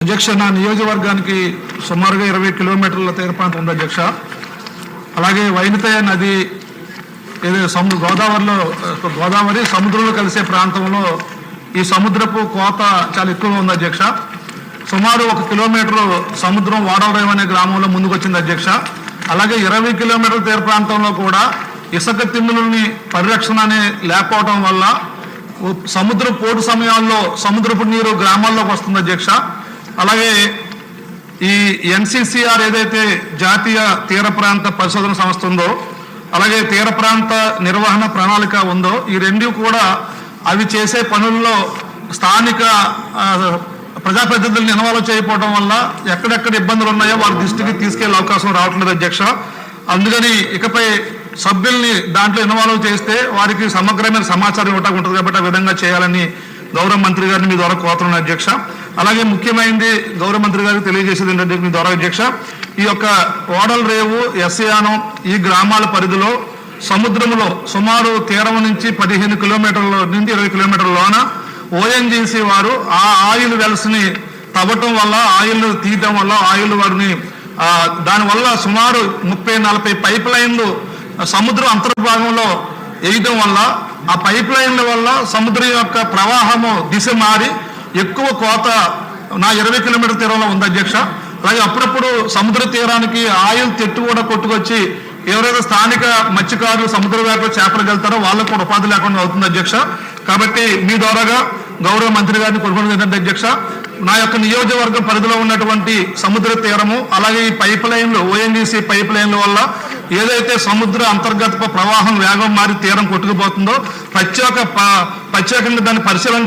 అధ్యక్ష, నా నియోజకవర్గానికి సుమారుగా 20 కిలోమీటర్ల తీర ప్రాంతం ఉంది అధ్యక్ష. అలాగే వైనతయ నది గోదావరి సముద్రంలో కలిసే ప్రాంతంలో ఈ సముద్రపు కోత చాలా ఎక్కువగా ఉంది అధ్యక్ష. సుమారు 1 కిలోమీటరు సముద్రం వాడవరం అనే గ్రామంలో ముందుకు వచ్చింది అధ్యక్ష. అలాగే 20 కిలోమీటర్ల తీర ప్రాంతంలో కూడా ఇసుక తిమ్ములని పరిరక్షణ అనే లేకపోవడం వల్ల సముద్ర పోటు సమయాల్లో సముద్రపు నీరు గ్రామాల్లోకి వస్తుంది అధ్యక్ష. అలాగే ఈ ఎన్సిసిఆర్ ఏదైతే జాతీయ తీర ప్రాంత పరిశోధన సంస్థ ఉందో, అలాగే తీర ప్రాంత నిర్వహణ ప్రణాళిక ఉందో, ఈ రెండు కూడా అవి చేసే పనుల్లో స్థానిక ప్రజాప్రతినిధులను ఇన్వాల్వ్ చేయకపోవడం వల్ల ఎక్కడెక్కడ ఇబ్బందులు ఉన్నాయో వారి దృష్టికి తీసుకెళ్లే అవకాశం రావట్లేదు అధ్యక్ష. అందుకని ఇకపై సభ్యుల్ని దాంట్లో ఇన్వాల్వ్ చేస్తే వారికి సమగ్రమైన సమాచారం ఇవ్వటం ఉంటుంది కాబట్టి ఆ విధంగా చేయాలని గౌరవ మంత్రి గారిని మీ ద్వారా కోరుతున్నాను అధ్యక్ష. అలాగే ముఖ్యమైనది గౌరవ మంత్రి గారికి తెలియజేసేది ఏంటంటే మీ ద్వారా అధ్యక్ష, ఈ యొక్క ఓడల రేవు ఎస్యానం ఈ గ్రామాల పరిధిలో సముద్రంలో సుమారు తీరం నుంచి 15 కిలోమీటర్ల నుంచి 20 కిలోమీటర్లలోన ఓఎన్జీసీ వారు ఆ ఆయిల్ వెల్స్ని తవ్వటం వల్ల, ఆయిల్ తీయటం వల్ల, ఆయిల్ వారిని దానివల్ల సుమారు 30-40 పైప్ లైన్లు సముద్రం అంతర్భాగంలో వేయటం వల్ల ఆ పైప్ లైన్ల వల్ల సముద్రం యొక్క ప్రవాహము దిశ మారి ఎక్కువ కోత నా 20 కిలోమీటర్ల తీరంలో ఉంది అధ్యక్ష. అలాగే అప్పుడప్పుడు సముద్ర తీరానికి ఆయిల్ తెట్టు కూడా కొట్టుకొచ్చి ఎవరైతే స్థానిక మత్స్యకారులు సముద్ర వ్యాపారులు చేపలు వెళ్తారో వాళ్ళకు కూడా ఉపాధి లేకుండా అవుతుంది అధ్యక్ష. కాబట్టి మీ ద్వారాగా గౌరవ మంత్రి గారిని కోరుకున్నది ఏంటంటే అధ్యక్ష, నా యొక్క నియోజకవర్గం పరిధిలో ఉన్నటువంటి సముద్ర తీరము అలాగే ఈ పైప్ లైన్లు ఓఎన్జీసీ పైప్ లైన్ల వల్ల ఏదైతే సముద్ర అంతర్గత ప్రవాహం వేగం మారి తీరం కొట్టుకుపోతుందో ప్రత్యేకంగా దాన్ని పరిశోధన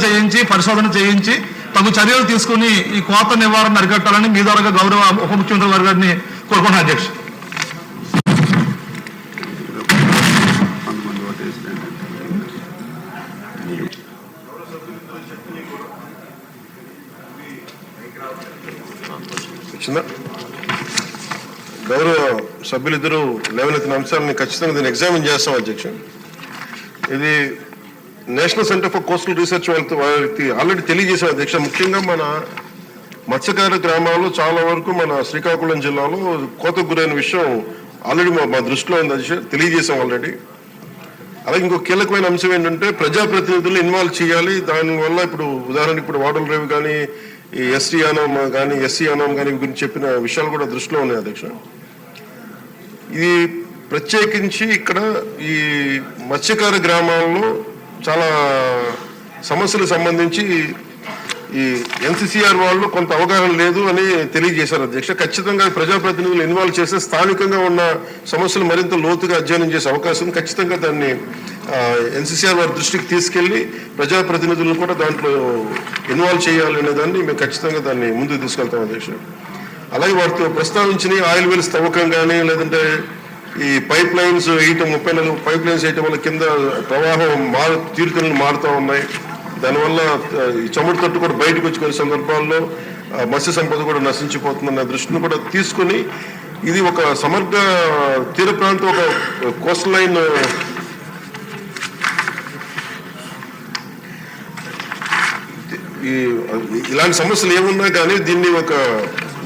చేయించి తగు చర్యలు తీసుకుని ఈ కోత నివారణ అరికట్టాలని మీ ద్వారా గౌరవ ఉప ముఖ్యమంత్రి గారిని కోరుకున్నాను అధ్యక్ష. గౌరవ సభ్యులిద్దరూ లేవనెత్తిన అంశాలని ఖచ్చితంగా దీన్ని ఎగ్జామిన్ చేస్తాం అధ్యక్ష. ఇది national centre for coastal research వారికి ఆల్రెడీ తెలియజేసాం అధ్యక్ష. ముఖ్యంగా మన మత్స్యకార గ్రామాల్లో చాలా వరకు మన శ్రీకాకుళం జిల్లాలో కోతకు గురైన విషయం ఆల్రెడీ మా దృష్టిలో ఉంది అధ్యక్ష, తెలియజేసాం ఆల్రెడీ. అలాగే ఇంకో కీలకమైన అంశం ఏంటంటే ప్రజాప్రతినిధులను ఇన్వాల్వ్ చేయాలి. దానివల్ల ఇప్పుడు ఉదాహరణకి ఇప్పుడు వాటర్ రేవు కానీ ఈ ఎస్సీ యానం కానీ గురించి చెప్పిన విషయాలు కూడా దృష్టిలో ఉన్నాయి అధ్యక్ష. ఇది ప్రత్యేకించి ఇక్కడ ఈ మత్స్యకార గ్రామాల్లో చాలా సమస్యలకు సంబంధించి ఈ ఎన్సిసిఆర్ వాళ్ళు కొంత అవగాహన లేదు అని తెలియజేశారు అధ్యక్ష. ఖచ్చితంగా ప్రజాప్రతినిధులు ఇన్వాల్వ్ చేస్తే స్థానికంగా ఉన్న సమస్యలు మరింత లోతుగా అధ్యయనం చేసే అవకాశం ఉంది. ఖచ్చితంగా దాన్ని ఎన్సిసిఆర్ వారి దృష్టికి తీసుకెళ్లి ప్రజాప్రతినిధులను కూడా దాంట్లో ఇన్వాల్వ్ చేయాలి అనే దాన్ని మేము ఖచ్చితంగా దాన్ని ముందుకు తీసుకెళ్తాం అధ్యక్ష. అలాగే వారితో ప్రస్తావించిన ఆయిల్ వెల్స్ తవ్వకం కానీ లేదంటే ఈ పైప్ లైన్స్ వేయటం 34 పైప్ లైన్స్ వేయటం వల్ల కింద ప్రవాహం తీరుతలను మారుతూ ఉన్నాయి. దానివల్ల ఈ చమురు తట్టు కూడా బయటకు వచ్చి కొన్ని సందర్భాల్లో మత్స్య సంపద కూడా నశించిపోతుందన్న దృష్టిని కూడా తీసుకుని ఇది ఒక సమగ్ర తీర ప్రాంతం ఒక కోస్టల్ లైన్ ఇలాంటి సమస్యలు ఏమున్నా కానీ దీన్ని ఒక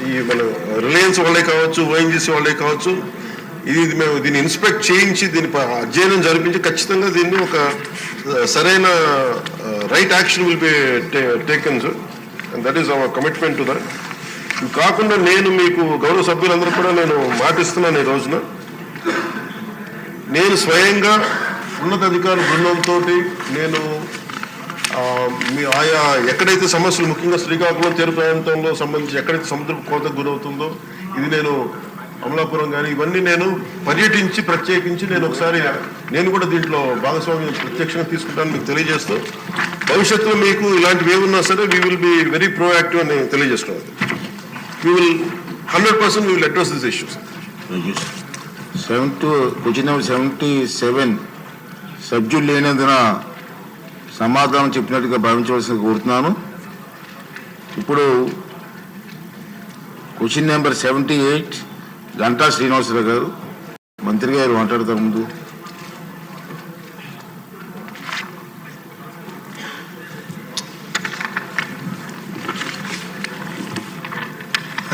ఈ మన రిలయన్స్ వాళ్ళే కావచ్చు, ఓఎన్జీసీ వాళ్ళే కావచ్చు, ఇది మేము దీన్ని ఇన్స్పెక్ట్ చేయించి దీని అధ్యయనం జరిపించి ఖచ్చితంగా దీన్ని ఒక సరైన right action will be taken sir, and that is our commitment to that. ఇవి కాకుండా నేను మీకు గౌరవ సభ్యులందరూ కూడా నేను మాటిస్తున్నాను, ఈ రోజున నేను స్వయంగా ఉన్నతాధికారుల బృందంతో నేను మీ ఆయా ఎక్కడైతే సమస్యలు ముఖ్యంగా శ్రీకాకుళం తీర ప్రాంతంలో సంబంధించి ఎక్కడైతే సముద్రపు కోతకు గురవుతుందో ఇది నేను అమలాపురం కానీ ఇవన్నీ నేను పర్యటించి ప్రత్యేకించి నేను ఒకసారి నేను కూడా దీంట్లో భాగస్వామ్యం ప్రత్యక్షంగా తీసుకుంటాను మీకు తెలియజేస్తూ భవిష్యత్తులో మీకు ఇలాంటివి ఏమున్నా సరే we will be very proactive అని తెలియజేసుకోవాలి. We will 100% we will address this issues. Question number 77 సభ్యులు లేనందున సమాధానం చెప్పినట్టుగా భావించవలసింది కోరుతున్నాను. ఇప్పుడు క్వశ్చన్ నెంబర్ 78 గంటా శ్రీనివాసరావు గారు మంత్రి గారు మాట్లాడతారు. ముందు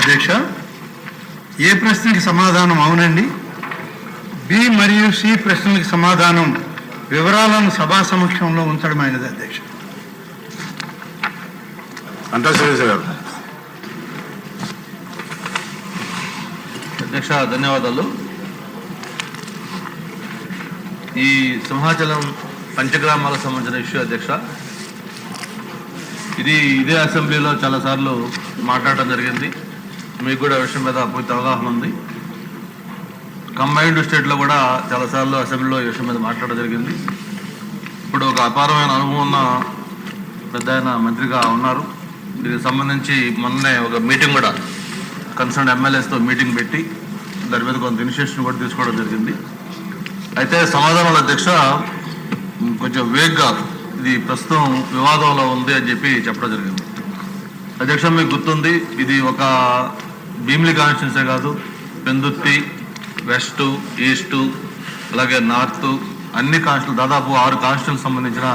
అధ్యక్ష, ఏ ప్రశ్నకి సమాధానం అవునండి, బి మరియు సి ప్రశ్నలకు సమాధానం వివరాలను సభా సమక్షంలో ఉంచడమైనది అధ్యక్ష. గంటా శ్రీనివాసరావు గారు. అధ్యక్ష ధన్యవాదాలు. ఈ సింహాచలం పంచగ్రామాలకు సంబంధించిన ఇష్యూ అధ్యక్ష, ఇదే అసెంబ్లీలో చాలాసార్లు మాట్లాడటం జరిగింది. మీకు కూడా విషయం మీద పూర్తి అవగాహన ఉంది. కంబైన్డ్ స్టేట్లో కూడా చాలాసార్లు అసెంబ్లీలో ఈ విషయం మీద మాట్లాడడం జరిగింది. ఇప్పుడు ఒక అపారమైన అనుభవం ఉన్న పెద్ద ఆయన మంత్రిగా ఉన్నారు. దీనికి సంబంధించి మొన్నే ఒక మీటింగ్ కూడా కన్సర్న్ ఎమ్మెల్యేస్తో మీటింగ్ పెట్టి దాని మీద కొంత ఇనిషియేషన్ కూడా తీసుకోవడం జరిగింది. అయితే సమాధానాల అధ్యక్ష కొంచెం వేగ్గా ఇది ప్రస్తుతం వివాదంలో ఉంది అని చెప్పి చెప్పడం జరిగింది. అధ్యక్ష, మీకు గుర్తుంది, ఇది ఒక భీమిలి కాన్స్టిట్యున్సీ కాదు, పెందుర్తి, వెస్ట్, ఈస్టు, అలాగే నార్త్ అన్ని కాన్స్టిట్యూన్ దాదాపు 6 కాన్స్టిట్యూన్సీ సంబంధించిన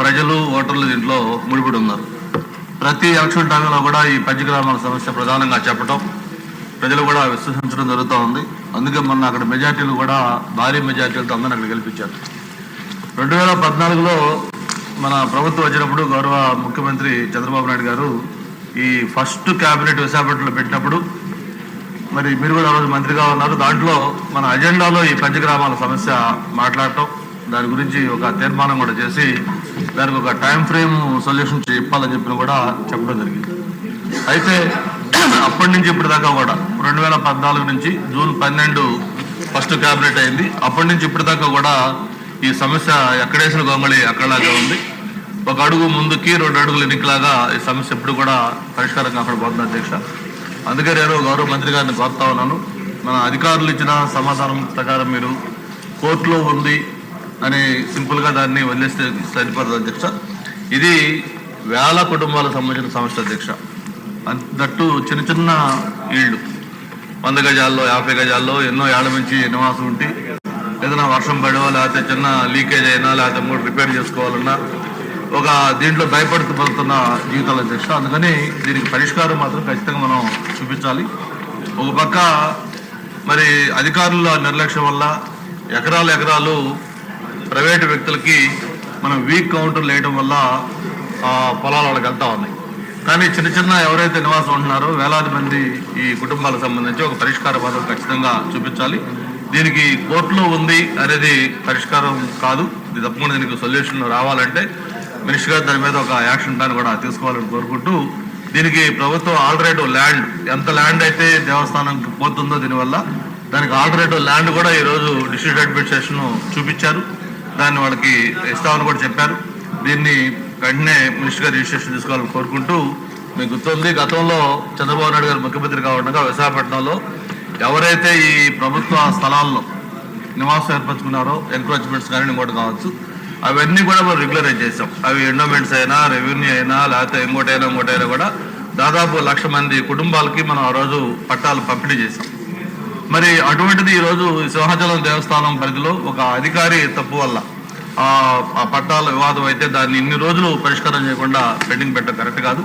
ప్రజలు ఓటర్లు దీంట్లో ముడిపడి ఉన్నారు. ప్రతి ఎలక్షన్ టైంలో కూడా ఈ పంచగ్రామాల సమస్య ప్రధానంగా చెప్పడం, ప్రజలు కూడా విశ్వసించడం జరుగుతూ ఉంది. అందుకే మొన్న అక్కడ మెజార్టీలు కూడా భారీ మెజార్టీలతో అందరిని అక్కడ గెలిపించారు. 2014లో మన ప్రభుత్వం వచ్చినప్పుడు గౌరవ ముఖ్యమంత్రి చంద్రబాబు నాయుడు గారు ఈ ఫస్ట్ క్యాబినెట్ విశాఖపట్నంలో పెట్టినప్పుడు మరి మీరు కూడా ఆ రోజు మంత్రిగా ఉన్నారు. దాంట్లో మన అజెండాలో ఈ పంచగ్రామాల సమస్య మాట్లాడటం, దాని గురించి ఒక తీర్మానం కూడా చేసి దానికి ఒక టైం ఫ్రేమ్ సొల్యూషన్ చెప్పాలని చెప్పిన కూడా చెప్పడం జరిగింది. అయితే అప్పటి నుంచి ఇప్పటిదాకా కూడా 2014 నుంచి జూన్ 12 ఫస్ట్ క్యాబినెట్ అయింది. అప్పటి నుంచి ఇప్పటిదాకా కూడా ఈ సమస్య ఎక్కడేసిన గొంగళి అక్కడలాగా ఉంది. ఒక అడుగు ముందుకి 2 అడుగులు ఎన్నికలాగా ఈ సమస్య ఎప్పుడు కూడా పరిష్కారం అక్కడ పోతుంది అధ్యక్ష. అందుకే నేను గౌరవ మంత్రి గారిని కోరుతా ఉన్నాను, మన అధికారులు ఇచ్చిన సమాధానం ప్రకారం మీరు కోర్టులో ఉంది అని సింపుల్గా దాన్ని వదిలేస్తే సరిపోతుంది అధ్యక్ష. ఇది వేల కుటుంబాలకు సంబంధించిన సమస్య అధ్యక్ష. దట్టు చిన్న చిన్న ఇళ్ళు 100 గజాల్లో 50 గజాల్లో ఎన్నో ఏళ్ల నుంచి నివాసం ఉండి ఏదైనా వర్షం పడో లేకపోతే చిన్న లీకేజ్ అయినా లేకపోతే మూడు రిపేర్ చేసుకోవాలన్నా ఒక దీంట్లో భయపడుతూ పడుతున్న జీవితాల అధ్యక్ష. అందుకని దీనికి పరిష్కారం మాత్రం ఖచ్చితంగా మనం చూపించాలి. ఒక పక్క మరి అధికారుల నిర్లక్ష్యం వల్ల ఎకరాలు ప్రైవేటు వ్యక్తులకి మనం వీక్ కౌంటర్లు వేయడం వల్ల పొలాలు వాళ్ళకి వెళ్తా ఉన్నాయి. కానీ చిన్న చిన్న ఎవరైతే నివాసం ఉంటున్నారో వేలాది మంది ఈ కుటుంబాలకు సంబంధించి ఒక పరిష్కార పథకం ఖచ్చితంగా చూపించాలి. దీనికి కోర్టులో ఉంది అనేది పరిష్కారం కాదు. ఇది తప్పకుండా దీనికి సొల్యూషన్ రావాలంటే మినిస్టర్ గారు దాని మీద ఒక యాక్షన్ ప్లాన్ కూడా తీసుకోవాలని కోరుకుంటూ, దీనికి ప్రభుత్వం ఆల్టర్నేటివ్ ల్యాండ్, ఎంత ల్యాండ్ అయితే దేవస్థానంకి పోతుందో దీనివల్ల దానికి ఆల్టర్నేటివ్ ల్యాండ్ కూడా ఈరోజు డిస్ట్రిక్ట్ అడ్మినిస్ట్రేషన్ చూపించారు. దాన్ని వాళ్ళకి ఇస్తామని కూడా చెప్పారు. దీన్ని వెంటనే మినిస్టర్ గారు రిజిస్ట్రేషన్ తీసుకోవాలని కోరుకుంటూ, మీకు గుర్తుంది గతంలో చంద్రబాబు నాయుడు గారు ముఖ్యమంత్రి కావడంగా విశాఖపట్నంలో ఎవరైతే ఈ ప్రభుత్వ స్థలాల్లో నివాసం ఏర్పరచుకున్నారో ఎంక్రోచ్మెంట్స్ కానీ ఇంకోటి కావచ్చు, అవన్నీ కూడా మనం రెగ్యులరైజ్ చేసాం. అవి ఎండోమెంట్స్ అయినా రెవెన్యూ అయినా లేకపోతే ఇంకోటైనా కూడా దాదాపు 1,00,000 మంది కుటుంబాలకి మనం ఆ రోజు పట్టాలు పంపిణీ చేసాం. మరి అటువంటిది ఈరోజు సింహాచలం దేవస్థానం పరిధిలో ఒక అధికారి తప్పు వల్ల ఆ పట్టాల వివాదం అయితే దాన్ని ఇన్ని రోజులు పరిష్కారం చేయకుండా పెండింగ్ పెట్టడం కరెక్ట్ కాదు.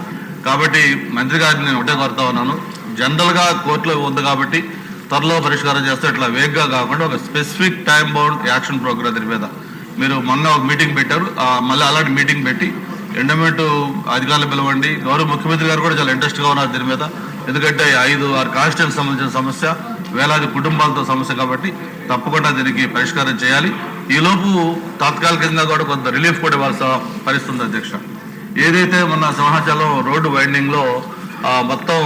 కాబట్టి మంత్రి గారిని నేను ఒకటే కోరుతా ఉన్నాను, జనరల్గా కోర్టులో ఉంది కాబట్టి త్వరలో పరిష్కారం చేస్తే ఇట్లా వేగ్గా కాకుండా ఒక specific time bound action programme దీని మీద మీరు మొన్న ఒక మీటింగ్ పెట్టారు, మళ్ళీ అలాంటి మీటింగ్ పెట్టి ఎండోమెంట్ అధికారులు పిలవండి. గౌరవ ముఖ్యమంత్రి గారు కూడా చాలా ఇంట్రెస్ట్గా ఉన్నారు దీని మీద. ఎందుకంటే 5-6 కాన్స్టిట్యూన్సీ సంబంధించిన సమస్య, వేలాది కుటుంబాలతో సమస్య కాబట్టి తప్పకుండా దీనికి పరిష్కారం చేయాలి. ఈలోపు తాత్కాలికంగా కూడా కొంత రిలీఫ్ కూడా ఇవ్వాల్సిన పరిస్థితుంది అధ్యక్ష. ఏదైతే మొన్న సింహాచలం రోడ్డు వైండింగ్లో మొత్తం